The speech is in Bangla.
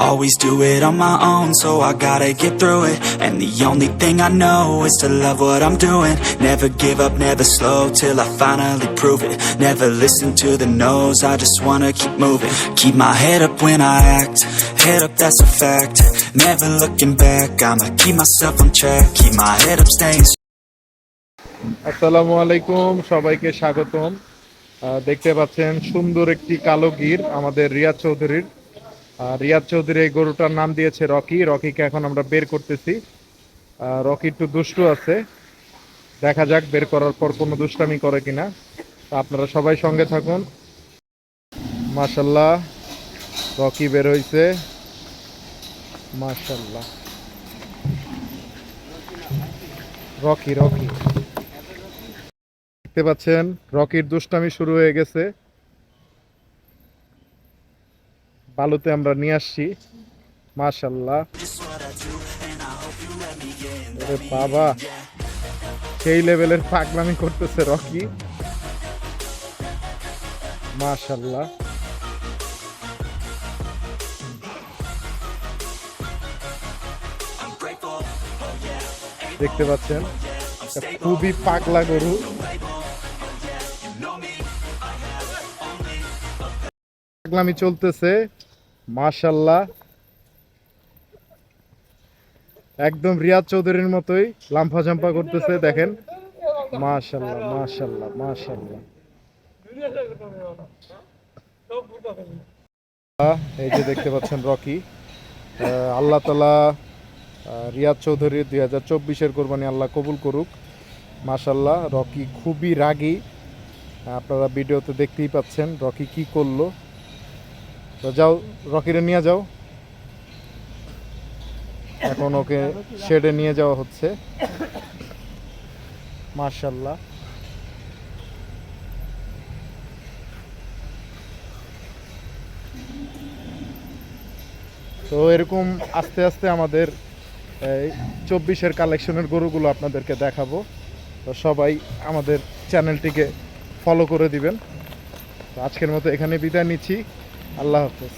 always do it on my own, so I gotta get through it. And the only thing I know is to love what I'm doing. Never give up, never slow, till I finally prove it. Never listen to the no's, I just wanna keep moving. Keep my head up when I act, head up, that's a fact. Never looking back, I'ma keep myself on track. Keep my head up, staying. আসসালামু আলাইকুম, সবাইকে স্বাগতম। দেখতে পাচ্ছেন সুন্দর একটি কালো গির আমাদের রিয়াদ চৌধুরীর। রিয়াদ চৌধুরী এই গরুটার নাম দিয়েছে রকি। রকিকে এখন আমরা বের করতেছি। রকি একটু দুষ্টু আছে, দেখা যাক বের করার পর কোনো দুষ্টামি করে কিনা। আপনারা সবাই সঙ্গে থাকুন। মাশাল্লাহ, রকি বের হইছে। মাশাল্লাহ, রকি রকি দেখতে পাচ্ছেন রকির দুষ্টামি শুরু হয়ে গেছে। বালুতে আমরা নিয়ে আসছি। মাশাল্লাহ, ওরে বাবা, সেই লেভেলের পাগলামি করতেছে রকি। মাশাল্লাহ, দেখতে পাচ্ছেন খুবই পাগলা গরু। পাগলামি চলতেছে। মাশাল্লাহ, একদম রিয়াদ চৌধুরীর মতোই লাম্পা ঝাম্পা করতেছে, দেখেন। মাশাল্লাহ মাশাল্লাহ মাশাল্লাহ। এই যে দেখতে পাচ্ছেন রকি। আল্লাহ তাআলা রিয়াদ চৌধুরী 2024-এর কোরবানি আল্লাহ কবুল করুক। মাশাল্লাহ, রকি খুবই রাগী, আপনারা ভিডিওতে দেখতেই পাচ্ছেন রকি কি করলো। তো যাও, রকিরে নিয়ে যাও। এখন ওকে শেডে নিয়ে যাওয়া হচ্ছে। মাশাল্লাহ, তো এরকম আস্তে আস্তে আমাদের 24-এর কালেকশনের গরুগুলো আপনাদেরকে দেখাবো। তো সবাই আমাদের চ্যানেলটিকে ফলো করে দিবেন। তো আজকের মতো এখানে বিদায় নিচ্ছি। আল্লাহ হাফেজ।